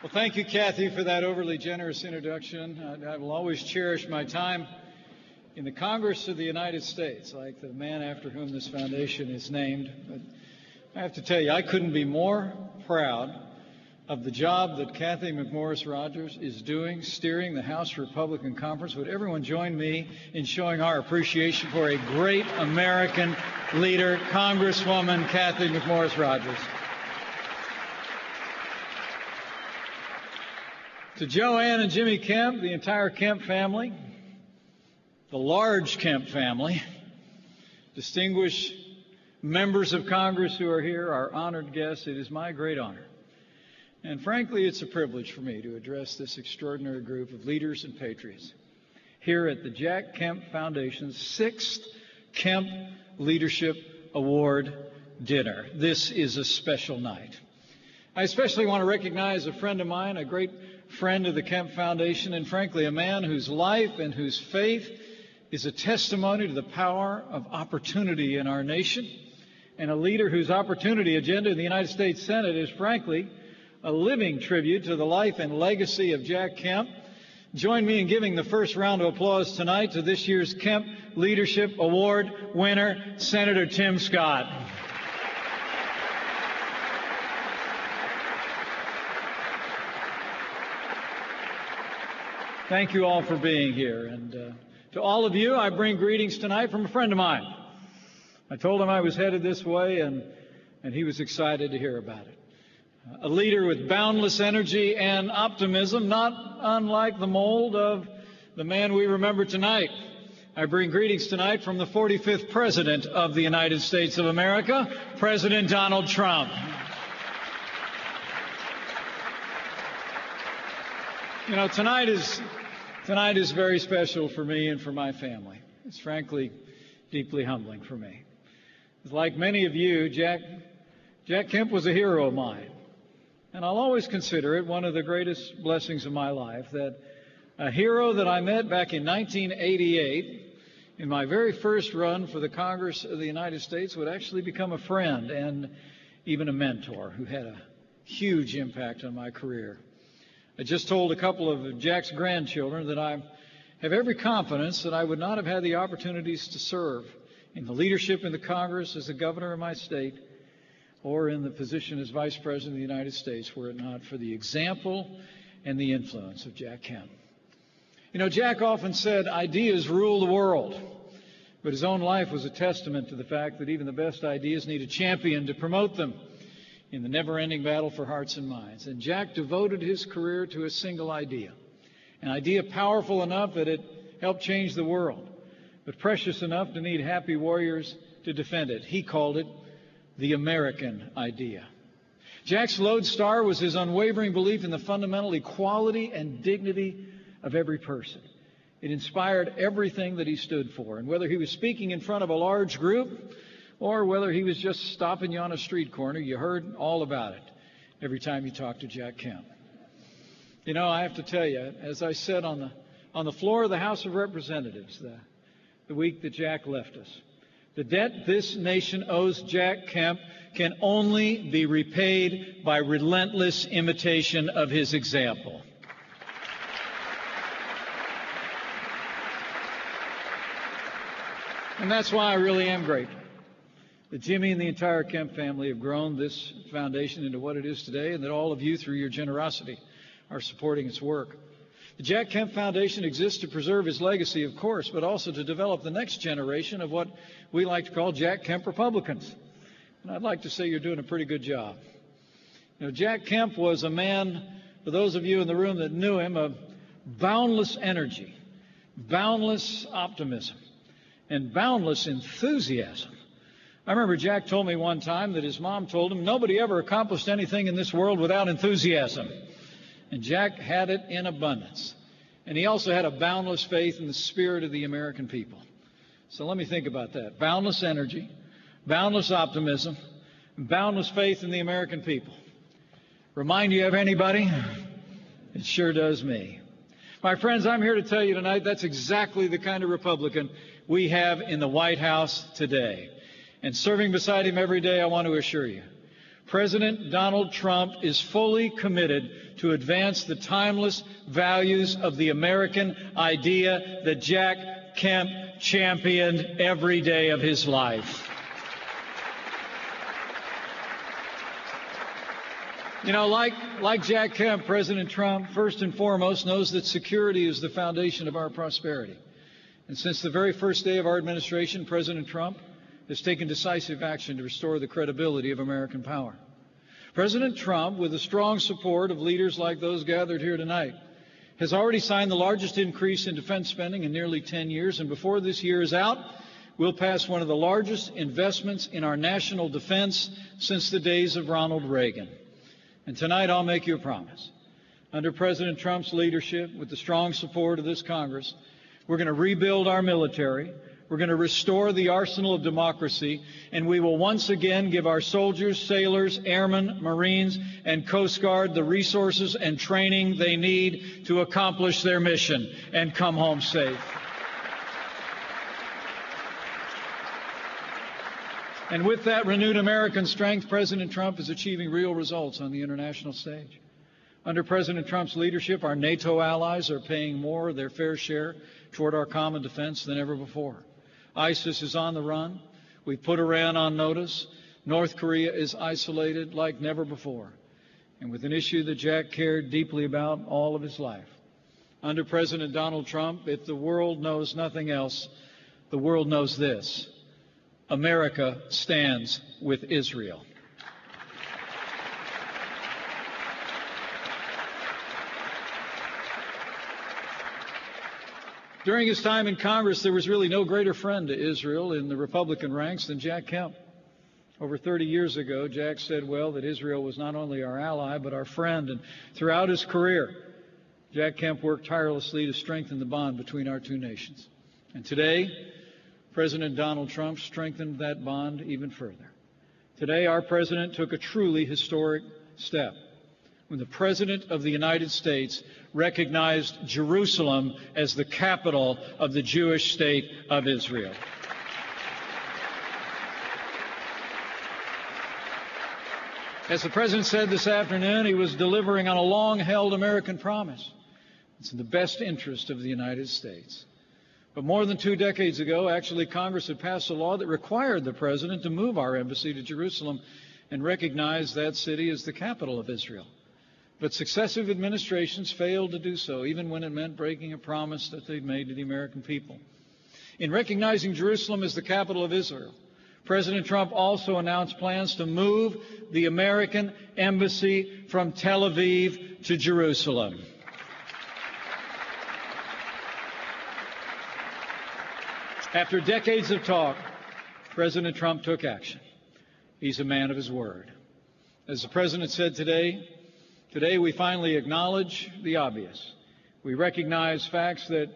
Well, thank you, Kathy, for that overly generous introduction. I will always cherish my time in the Congress of the United States, like the man after whom this foundation is named. But I have to tell you, I couldn't be more proud of the job that Kathy McMorris Rodgers is doing, steering the House Republican Conference. Would everyone join me in showing our appreciation for a great American leader, Congresswoman Kathy McMorris Rodgers? To Joanne and Jimmy Kemp, the entire Kemp family, the large Kemp family, distinguished members of Congress who are here, our honored guests, it is my great honor. And frankly, it's a privilege for me to address this extraordinary group of leaders and patriots here at the Jack Kemp Foundation's 6th Kemp Leadership Award dinner. This is a special night. I especially want to recognize a friend of mine, a great friend of the Kemp Foundation, and frankly, a man whose life and whose faith is a testimony to the power of opportunity in our nation, and a leader whose opportunity agenda in the United States Senate is, frankly, a living tribute to the life and legacy of Jack Kemp. Join me in giving the first round of applause tonight to this year's Kemp Leadership Award winner, Senator Tim Scott. Thank you all for being here. And to all of you, I bring greetings tonight from a friend of mine. I told him I was headed this way, and he was excited to hear about it. A leader with boundless energy and optimism, not unlike the mold of the man we remember tonight. I bring greetings tonight from the 45th President of the United States of America, President Donald Trump. You know, tonight is very special for me and for my family. It's frankly deeply humbling for me. Like many of you, Jack Kemp was a hero of mine. And I'll always consider it one of the greatest blessings of my life that a hero that I met back in 1988 in my very first run for the Congress of the United States would actually become a friend and even a mentor who had a huge impact on my career. I just told a couple of Jack's grandchildren that I have every confidence that I would not have had the opportunities to serve in the leadership in the Congress as the governor of my state or in the position as Vice President of the United States were it not for the example and the influence of Jack Kemp. You know, Jack often said ideas rule the world, but his own life was a testament to the fact that even the best ideas need a champion to promote them in the never-ending battle for hearts and minds. And Jack devoted his career to a single idea, an idea powerful enough that it helped change the world, but precious enough to need happy warriors to defend it. He called it the American idea. Jack's lodestar was his unwavering belief in the fundamental equality and dignity of every person. It inspired everything that he stood for. And whether he was speaking in front of a large group or whether he was just stopping you on a street corner, you heard all about it every time you talked to Jack Kemp. You know, I have to tell you, as I said on the floor of the House of Representatives the week that Jack left us, the debt this nation owes Jack Kemp can only be repaid by relentless imitation of his example. And that's why I really am grateful that Jimmy and the entire Kemp family have grown this foundation into what it is today, and that all of you, through your generosity, are supporting its work. The Jack Kemp Foundation exists to preserve his legacy, of course, but also to develop the next generation of what we like to call Jack Kemp Republicans. And I'd like to say you're doing a pretty good job. You know, Jack Kemp was a man, for those of you in the room that knew him, of boundless energy, boundless optimism, and boundless enthusiasm. I remember Jack told me one time that his mom told him nobody ever accomplished anything in this world without enthusiasm. And Jack had it in abundance. And he also had a boundless faith in the spirit of the American people. So let me think about that. Boundless energy, boundless optimism, boundless faith in the American people. Remind you of anybody? It sure does me. My friends, I'm here to tell you tonight that's exactly the kind of Republican we have in the White House today. And serving beside him every day, I want to assure you, President Donald Trump is fully committed to advance the timeless values of the American idea that Jack Kemp championed every day of his life. You know, like Jack Kemp, President Trump, first and foremost, knows that security is the foundation of our prosperity. And since the very first day of our administration, President Trump has taken decisive action to restore the credibility of American power. President Trump, with the strong support of leaders like those gathered here tonight, has already signed the largest increase in defense spending in nearly 10 years, and before this year is out, we'll pass one of the largest investments in our national defense since the days of Ronald Reagan. And tonight I'll make you a promise. Under President Trump's leadership, with the strong support of this Congress, we're going to rebuild our military, we're going to restore the arsenal of democracy, and we will once again give our soldiers, sailors, airmen, Marines, and Coast Guard the resources and training they need to accomplish their mission and come home safe. And with that renewed American strength, President Trump is achieving real results on the international stage. Under President Trump's leadership, our NATO allies are paying more of their fair share toward our common defense than ever before. ISIS is on the run. We've put Iran on notice. North Korea is isolated like never before. And with an issue that Jack cared deeply about all of his life. Under President Donald Trump, if the world knows nothing else, the world knows this: America stands with Israel. During his time in Congress, there was really no greater friend to Israel in the Republican ranks than Jack Kemp. Over 30 years ago, Jack said, well, that Israel was not only our ally, but our friend. And throughout his career, Jack Kemp worked tirelessly to strengthen the bond between our two nations. And today, President Donald Trump strengthened that bond even further. Today, our president took a truly historic step when the President of the United States recognized Jerusalem as the capital of the Jewish state of Israel. As the President said this afternoon, he was delivering on a long-held American promise. It's in the best interest of the United States. But more than 2 decades ago, actually, Congress had passed a law that required the President to move our embassy to Jerusalem and recognize that city as the capital of Israel. But successive administrations failed to do so, even when it meant breaking a promise that they'd made to the American people. In recognizing Jerusalem as the capital of Israel, President Trump also announced plans to move the American embassy from Tel Aviv to Jerusalem. After decades of talk, President Trump took action. He's a man of his word. As the President said today we finally acknowledge the obvious. We recognize facts that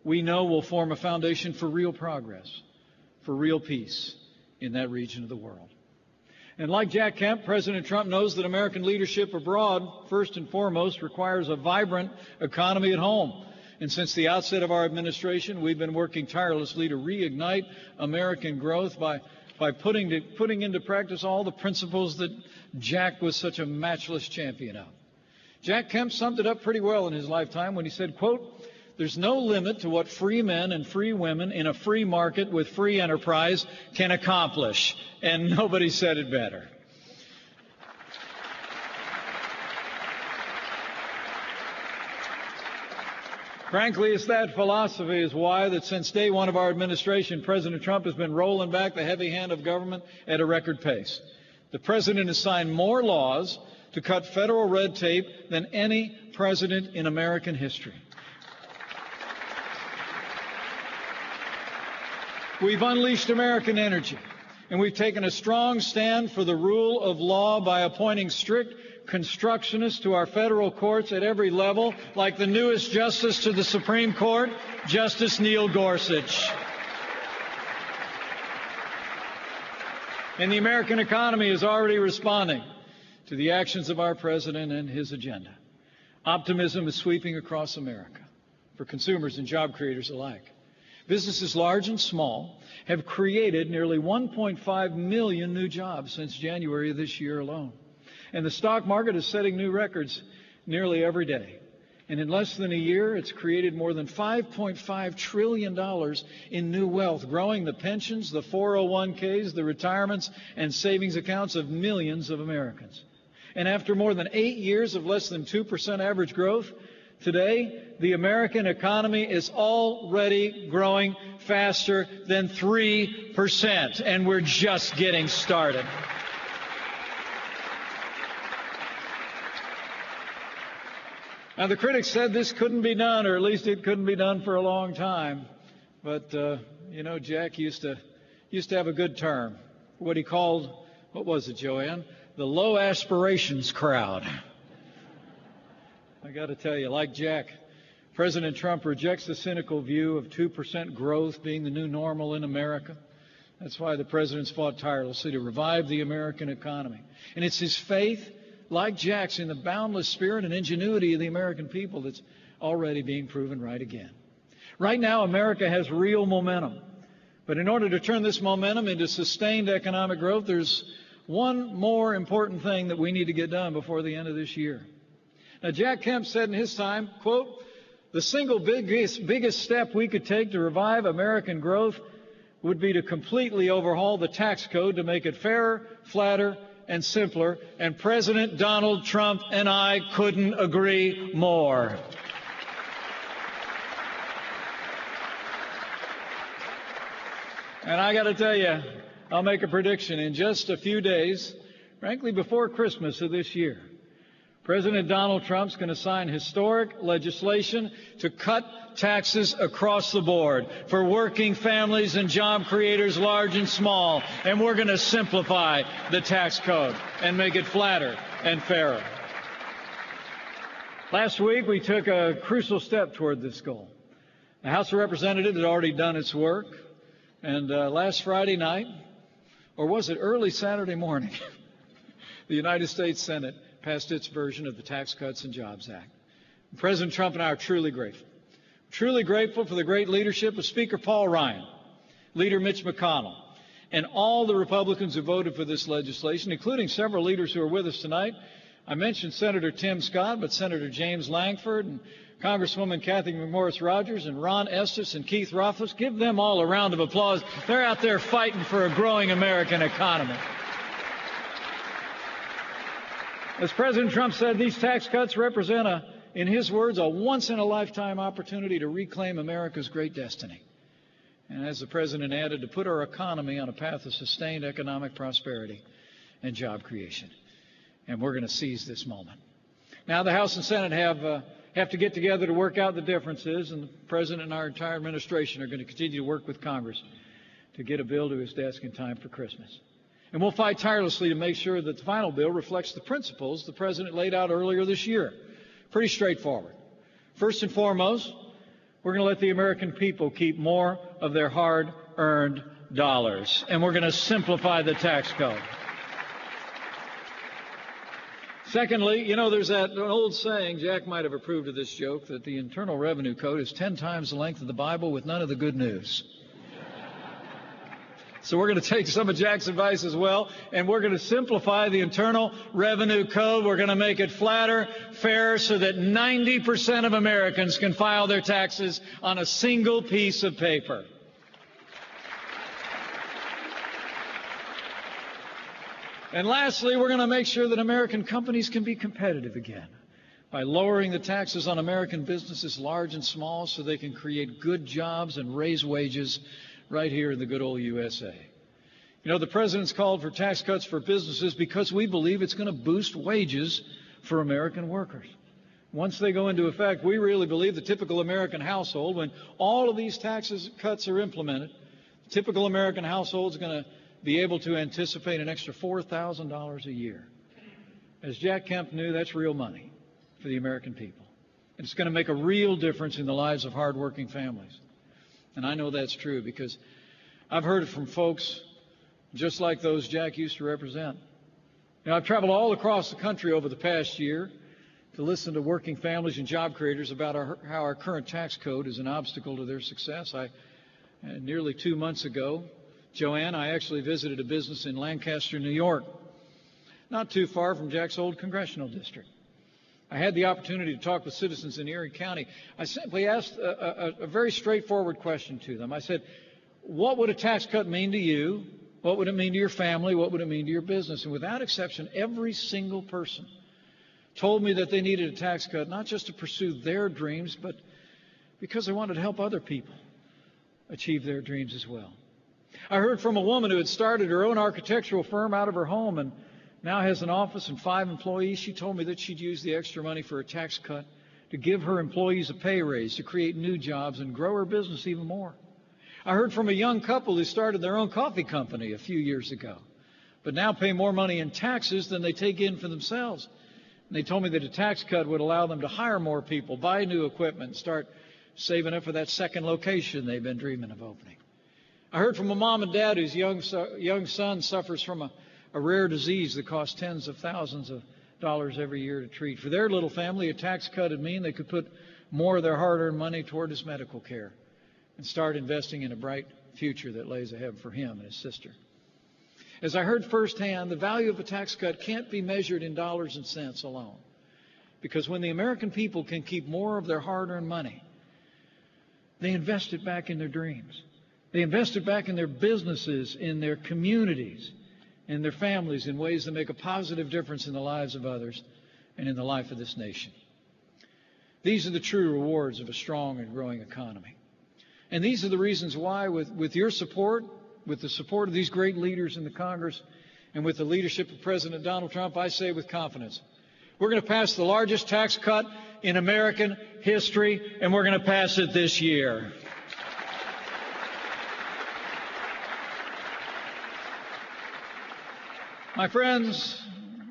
we know will form a foundation for real progress, for real peace in that region of the world. And like Jack Kemp, President Trump knows that American leadership abroad, first and foremost, requires a vibrant economy at home. And since the outset of our administration, we've been working tirelessly to reignite American growth by putting into practice all the principles that Jack was such a matchless champion of. Jack Kemp summed it up pretty well in his lifetime when he said, quote, "There's no limit to what free men and free women in a free market with free enterprise can accomplish." And nobody said it better. Frankly, it's that philosophy is why that since day one of our administration, President Trump has been rolling back the heavy hand of government at a record pace. The President has signed more laws to cut federal red tape than any president in American history. We've unleashed American energy, and we've taken a strong stand for the rule of law by appointing strict constructionists to our federal courts at every level, like the newest justice to the Supreme Court, Justice Neil Gorsuch. And the American economy is already responding to the actions of our president and his agenda. Optimism is sweeping across America for consumers and job creators alike. Businesses large and small have created nearly 1.5 million new jobs since January of this year alone. And the stock market is setting new records nearly every day. And in less than a year, it's created more than $5.5 trillion in new wealth, growing the pensions, the 401ks, the retirements, and savings accounts of millions of Americans. And after more than 8 years of less than 2% average growth, today, the American economy is already growing faster than 3%, and we're just getting started. Now, the critics said this couldn't be done, or at least it couldn't be done for a long time. But, Jack used to have a good term, what he called, what was it, Joanne? The low aspirations crowd. I got to tell you, like Jack, President Trump rejects the cynical view of 2% growth being the new normal in America. That's why the president's fought tirelessly to revive the American economy. And it's his faith, like Jack's, in the boundless spirit and ingenuity of the American people that's already being proven right again. Right now, America has real momentum. But in order to turn this momentum into sustained economic growth, there's one more important thing that we need to get done before the end of this year. Now, Jack Kemp said in his time, quote, "The single biggest step we could take to revive American growth would be to completely overhaul the tax code to make it fairer, flatter, and simpler, and President Donald Trump and I couldn't agree more." And I got to tell you, I'll make a prediction. In just a few days, frankly, before Christmas of this year, President Donald Trump's going to sign historic legislation to cut taxes across the board for working families and job creators large and small. And we're going to simplify the tax code and make it flatter and fairer. Last week, we took a crucial step toward this goal. The House of Representatives had already done its work. And last Friday night, or was it early Saturday morning, the United States Senate passed its version of the Tax Cuts and Jobs Act. And President Trump and I are truly grateful. Truly grateful for the great leadership of Speaker Paul Ryan, Leader Mitch McConnell, and all the Republicans who voted for this legislation, including several leaders who are with us tonight. I mentioned Senator Tim Scott, but Senator James Lankford and Congresswoman Kathy McMorris Rodgers and Ron Estes and Keith Rothfuss. Give them all a round of applause. They're out there fighting for a growing American economy. As President Trump said, these tax cuts represent, in his words, a once-in-a-lifetime opportunity to reclaim America's great destiny. And as the President added, to put our economy on a path of sustained economic prosperity and job creation. And we're going to seize this moment. Now, the House and Senate have to get together to work out the differences, and the President and our entire administration are going to continue to work with Congress to get a bill to his desk in time for Christmas. And we'll fight tirelessly to make sure that the final bill reflects the principles the President laid out earlier this year. Pretty straightforward. First and foremost, we're going to let the American people keep more of their hard-earned dollars, and we're going to simplify the tax code. Secondly, there's an old saying, Jack might have approved of this joke, that the Internal Revenue Code is 10 times the length of the Bible with none of the good news. So we're going to take some of Jack's advice as well, and we're going to simplify the Internal Revenue Code. We're going to make it flatter, fairer, so that 90% of Americans can file their taxes on a single piece of paper. And lastly, we're going to make sure that American companies can be competitive again by lowering the taxes on American businesses, large and small, so they can create good jobs and raise wages right here in the good old USA. The President's called for tax cuts for businesses because we believe it's going to boost wages for American workers. Once they go into effect, we really believe the typical American household, when all of these tax cuts are implemented, the typical American household is going to be able to anticipate an extra $4,000 a year. As Jack Kemp knew, that's real money for the American people. And it's going to make a real difference in the lives of hardworking families. And I know that's true because I've heard it from folks just like those Jack used to represent. I've traveled all across the country over the past year to listen to working families and job creators about how our current tax code is an obstacle to their success. Nearly 2 months ago, Joanne, I actually visited a business in Lancaster, New York, not too far from Jack's old congressional district. I had the opportunity to talk with citizens in Erie County. I simply asked a very straightforward question to them. I said, what would a tax cut mean to you? What would it mean to your family? What would it mean to your business? And without exception, every single person told me that they needed a tax cut, not just to pursue their dreams, but because they wanted to help other people achieve their dreams as well. I heard from a woman who had started her own architectural firm out of her home and now has an office and 5 employees. She told me that she'd use the extra money for a tax cut to give her employees a pay raise, to create new jobs and grow her business even more. I heard from a young couple who started their own coffee company a few years ago, but now pay more money in taxes than they take in for themselves. And they told me that a tax cut would allow them to hire more people, buy new equipment, and start saving up for that second location they've been dreaming of opening. I heard from a mom and dad whose young son suffers from a rare disease that costs tens of thousands of dollars every year to treat. For their little family, a tax cut would mean they could put more of their hard-earned money toward his medical care and start investing in a bright future that lays ahead for him and his sister. As I heard firsthand, the value of a tax cut can't be measured in dollars and cents alone. Because when the American people can keep more of their hard-earned money, they invest it back in their dreams. They invest it back in their businesses, in their communities, in their families, in ways that make a positive difference in the lives of others and in the life of this nation. These are the true rewards of a strong and growing economy. And these are the reasons why, with your support, with the support of these great leaders in the Congress, and with the leadership of President Donald Trump, I say with confidence, we're going to pass the largest tax cut in American history, and we're going to pass it this year. My friends,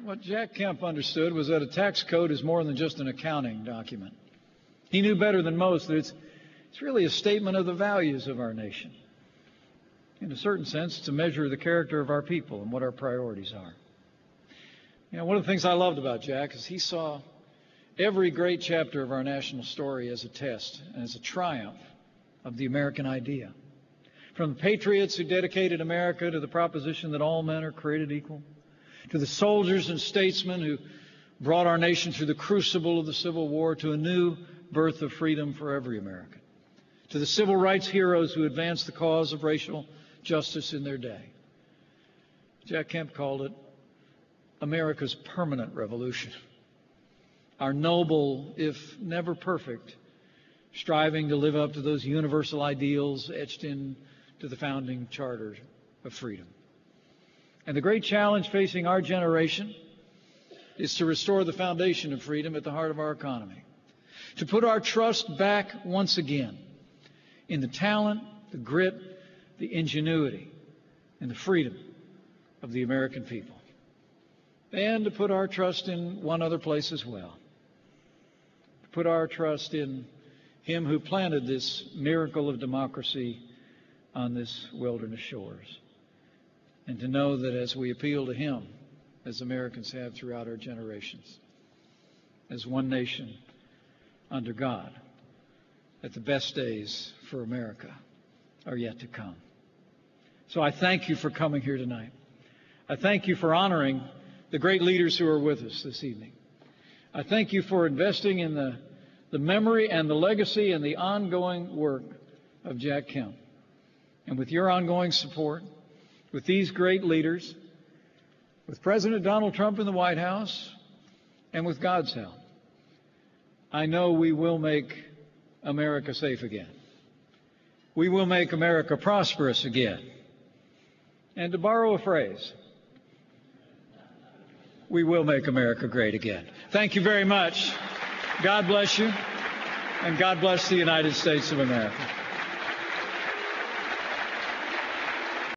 what Jack Kemp understood was that a tax code is more than just an accounting document. He knew better than most that it's really a statement of the values of our nation. In a certain sense, it's a measure of the character of our people and what our priorities are. You know, one of the things I loved about Jack is he saw every great chapter of our national story as a test and as a triumph of the American idea. From the patriots who dedicated America to the proposition that all men are created equal, to the soldiers and statesmen who brought our nation through the crucible of the Civil War to a new birth of freedom for every American, to the civil rights heroes who advanced the cause of racial justice in their day. Jack Kemp called it America's permanent revolution, our noble, if never perfect, striving to live up to those universal ideals etched into the founding charter of freedom. And the great challenge facing our generation is to restore the foundation of freedom at the heart of our economy, to put our trust back once again in the talent, the grit, the ingenuity, and the freedom of the American people. And to put our trust in one other place as well. To put our trust in him who planted this miracle of democracy on this wilderness shores. And to know that as we appeal to him, as Americans have throughout our generations, as one nation under God, that the best days for America are yet to come. So I thank you for coming here tonight. I thank you for honoring the great leaders who are with us this evening. I thank you for investing in the memory and the legacy and the ongoing work of Jack Kemp. And with your ongoing support, with these great leaders, with President Donald Trump in the White House, and with God's help, I know we will make America safe again. We will make America prosperous again. And to borrow a phrase, we will make America great again. Thank you very much. God bless you, and God bless the United States of America.